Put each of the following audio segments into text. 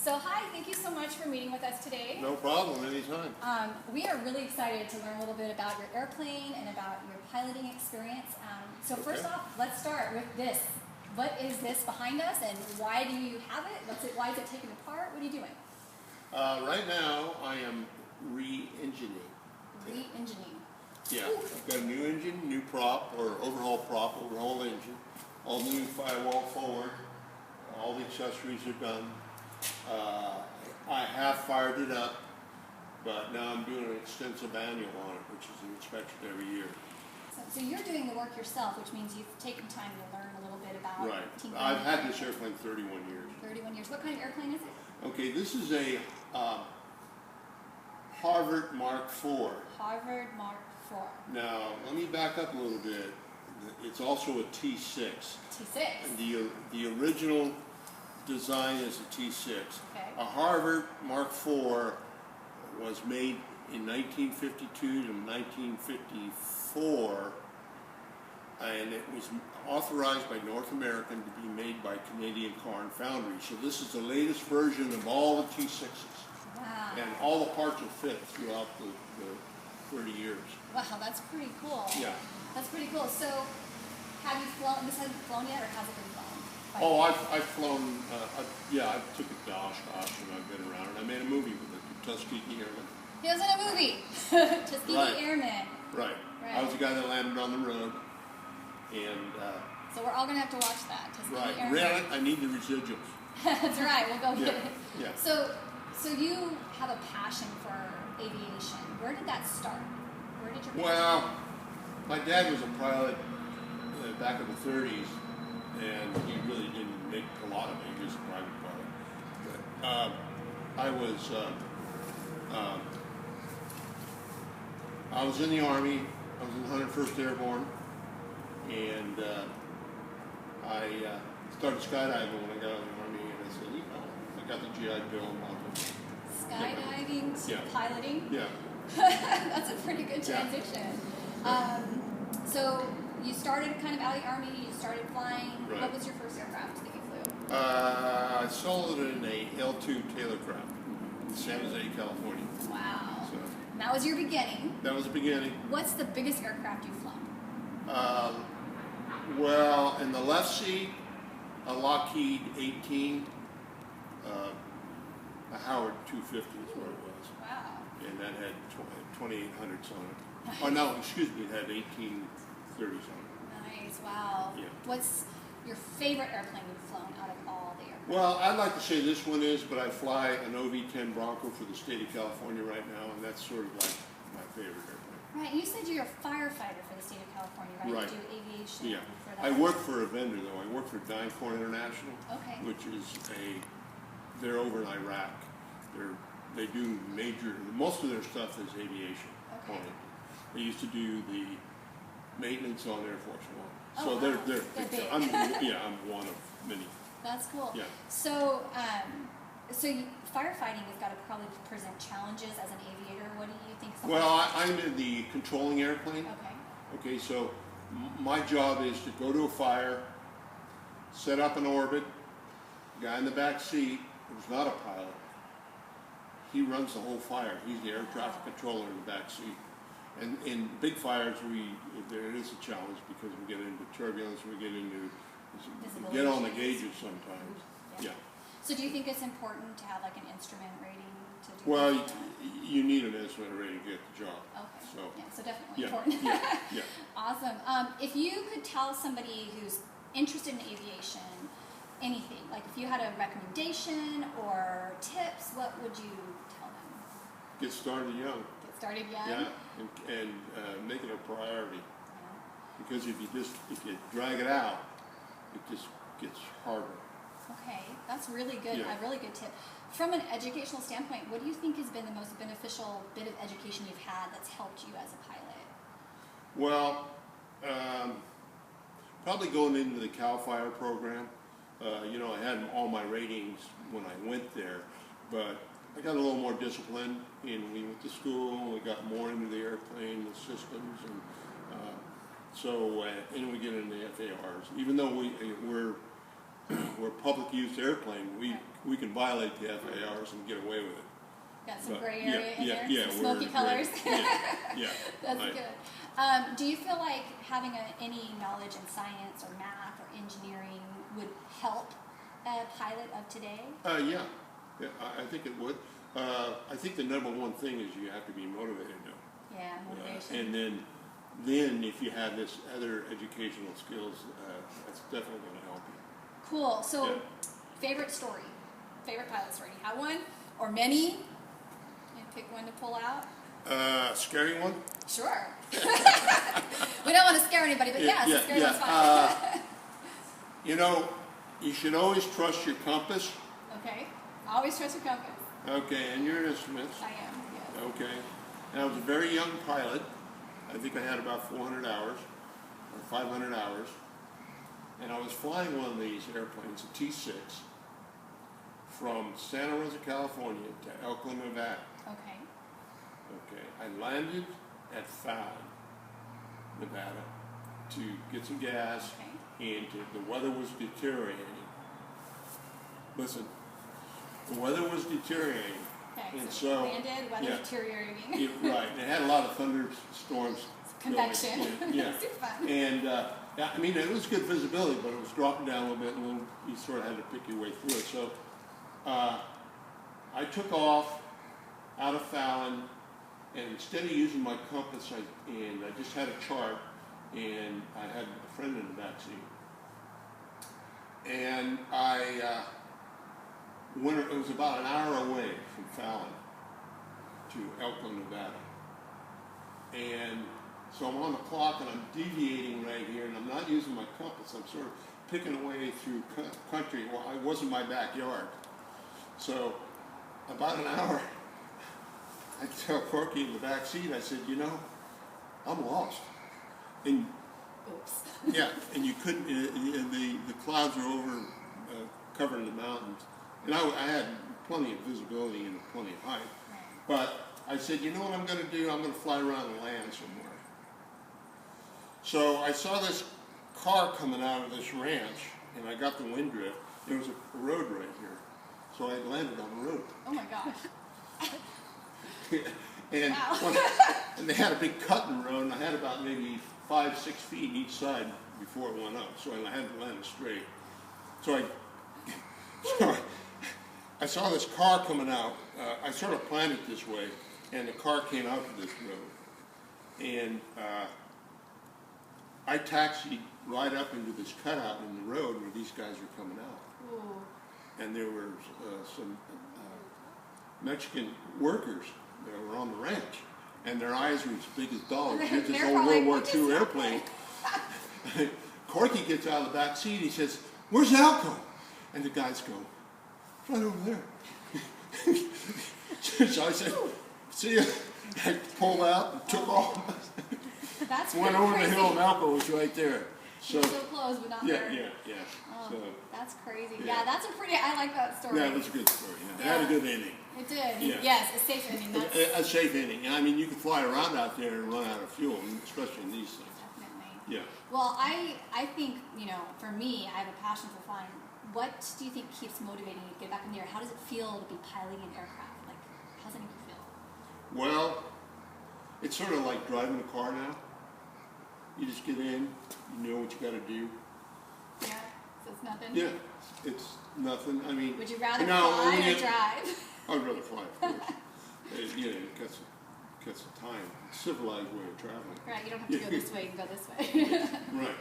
So hi, thank you so much for meeting with us today. No problem, anytime. We are really excited to learn a little bit about your airplane and about your piloting experience. So first off, let's start with this. What is this behind us and why do you have it? Why is it taken apart? What are you doing? Right now, I am re-engineering. Re-engineering. Yeah, I've got a new engine, new prop, or overhaul prop, overhaul engine, all new firewall forward, all the accessories are done. I have fired it up, but now I'm doing an extensive annual on it, which is an inspection every year. So you're doing the work yourself, which means you've taken time to learn a little bit about Right. I've had this airplane 31 years. 31 years. What kind of airplane is it? Okay, this is a Harvard Mark IV. Harvard Mark IV. Now, let me back up a little bit. It's also a T6. T6? The original design is a T6. Okay. A Harvard Mark IV was made in 1952 to 1954, and it was authorized by North American to be made by Canadian Car and Foundry. So this is the latest version of all the T6s. Wow. And all the parts will fit throughout the 30 years. Wow, that's pretty cool. Yeah. That's pretty cool. So, have you flown, this hasn't flown yet, or has it been flown? Oh, I've flown, I took it to Oshkosh and I've been around, and I made a movie with it, the Tuskegee Airmen. He was in a movie, Tuskegee Airmen. Right. I was the guy that landed on the road, and... so we're all going to have to watch that, Tuskegee Airmen. Really? I need the residuals. That's right, we'll go get it. Yeah. So you have a passion for aviation. Where did that start? Where did your passion Well, my dad was a pilot back in the 30s, and he really didn't make a lot of it. He was a private pilot. But I was in the Army. I was in the 101st Airborne, and I started skydiving when I got out of the Army. And I said, I got the GI Bill and all that. Skydiving to piloting? Yeah. That's a pretty good transition. So you started kind of out of the Army, you started flying. Right. What was your first aircraft that you flew? I sold it in a L2 Taylorcraft in San Jose, California. Wow. So, and that was your beginning. that was the beginning. What's the biggest aircraft you've flown? Well, in the left seat, a Lockheed 18, a Howard 250 is what it was. Wow. And that had 2800s on it. Oh no, excuse me, it had 1830s on it. Nice, wow. Yeah. What's your favorite airplane you've flown out of all the airplanes? Well, I'd like to say this one is, but I fly an OV-10 Bronco for the state of California right now, and that's sort of like my favorite airplane. Right, you said you're a firefighter for the state of California, right? Right. You do aviation for that. I work for a vendor though. I work for DynCorp International, which is they're over in Iraq. They do most of their stuff is aviation. Okay. They used to do the maintenance on Air Force One. Oh, So wow. they're big. I'm one of many. That's cool. Yeah. So, firefighting has got to probably present challenges as an aviator. What do you think? Well, I'm in the controlling airplane. Okay. Okay, so my job is to go to a fire, set up an orbit. The guy in the back seat, who's not a pilot, he runs the whole fire. He's the air traffic controller in the back seat. And in big fires, there is a challenge because we get into turbulence, we get on the gauges sometimes. Yeah. So do you think it's important to have like an instrument rating to do Well, that? you need an instrument rating to get the job. Okay. So definitely important. Yeah. Awesome. If you could tell somebody who's interested in aviation anything, like if you had a recommendation or tips, what would you tell them? Get started young. Get started young? Yeah, and make it a priority. Yeah. Because if you drag it out, it just gets harder. Okay, that's really good. Yeah. A really good tip. From an educational standpoint, what do you think has been the most beneficial bit of education you've had that's helped you as a pilot? Well, probably going into the CAL FIRE program. I had all my ratings when I went there, but I got a little more disciplined, and we went to school, we got more into the airplane, the systems, and and we get into the FARs. Even though we're we're a public use airplane. We can violate the FARs and get away with it. Got some But, gray area in there, yeah, some smoky we're colors. Yeah, That's right. good. Do you feel like having any knowledge in science or math or engineering would help a pilot of today? Yeah, I think it would. I think the number one thing is you have to be motivated now. Yeah, motivation. And then if you have this other educational skills, that's definitely going to help you. Cool. So, Yeah. favorite story, favorite pilot story. You have one or many? You pick one to pull out. Scary one? Sure. We don't want to scare anybody, but yes, the scary one's fine. You know, you should always trust your compass. Okay. Always trust your compass. Okay, and your instruments. I am. Yes. Okay. And I was a very young pilot. I think I had about 400 hours or 500 hours. And I was flying one of these airplanes, a T-6, from Santa Rosa, California to Elko, Nevada. Okay. Okay. I landed at Fallon, Nevada, to get some gas, and the weather was deteriorating. Listen, the weather was deteriorating. Okay. And So landed, weather deteriorating. Right. It had a lot of thunderstorms. Convection. Yeah. Super fun. And I mean, it was good visibility, but it was dropping down a little bit, and then you sort of had to pick your way through it. So I took off out of Fallon, and instead of using my compass, I just had a chart, and I had a friend in the back seat. And it was about an hour away from Fallon to Elko, Nevada. And so I'm on the clock and I'm deviating right here, and I'm not using my compass. I'm sort of picking away through country. Well, it wasn't my backyard. So about an hour, I tell Corky in the back seat, I said, you know, I'm lost. And oops. yeah, and you couldn't, the clouds were over covering the mountains. And I had plenty of visibility and plenty of height. Right. But I said, you know what I'm going to do? I'm going to fly around and land somewhere. So I saw this car coming out of this ranch, and I got the wind drift. There was a road right here. So I landed on the road. Oh my gosh. And, wow. And they had a big cut in the road, and I had about maybe 5-6 feet each side before it went up. So I had to land straight. So I saw this car coming out. I sort of planned it this way, and the car came out to this road. And I taxied right up into this cutout in the road where these guys were coming out. Ooh. And there were some Mexican workers that were on the ranch, and their eyes were as big as dogs. Here's this old World War II airplane. Corky gets out of the back seat. He says, "Where's Elko?" And the guys go, "It's right over there." So I said, "See ya." I pulled out and took off. That's Went over crazy. the hill, and Elko was right there. So, You're so close, but not there. Yeah. Oh, So, that's crazy. yeah. Yeah, that's a pretty. I like that story. yeah, it was a good story. Yeah. It had a good ending. It did. Yeah. Yes, a safe ending. That's A safe ending. I mean, you can fly around out there and run out of fuel, especially in these things. definitely. Yeah. Well, I think, for me, I have a passion for flying. What do you think keeps motivating you to get back in the air? How does it feel to be piloting an aircraft? Like, how does it make you feel? Well, it's sort of like driving a car now. You just get in, you know what you got to do. Yeah, so it's nothing? Yeah, it's nothing. I mean, Would you rather no, fly or drive? I'd rather fly, of course. It cuts the time. It's a civilized way of traveling. Right, you don't have to go this way, you can go this way. Right.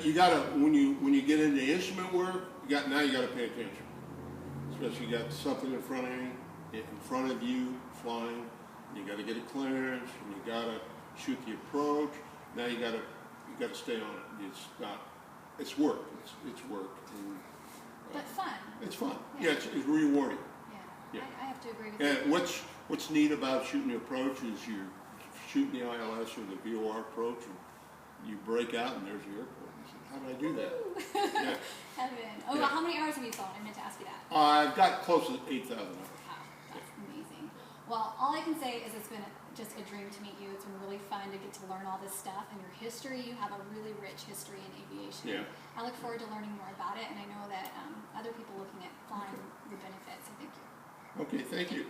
You gotta, when you get into instrument work, you gotta pay attention. Especially you got something in front of you flying. You gotta get a clearance, and you gotta shoot the approach. Now you gotta stay on it. It's work. It's work. And, but fun. it's fun. Yeah. Yeah, it's rewarding. Yeah. Yeah. I have to agree with you. And what's neat about shooting the approach is you're shooting the ILS or the VOR approach, and you break out, and there's the airport. You say, how did I do that? Yeah. Heaven. Oh, Yeah. how many hours have you flown? I meant to ask you that. I've got close to 8,000 hours. Wow, that's amazing. Well, all I can say is it's been just a dream to meet you. It's been really fun to get to learn all this stuff and your history. You have a really rich history in aviation. Yeah. I look forward to learning more about it, and I know that other people looking at flying would benefit, so thank you. Okay, thank you.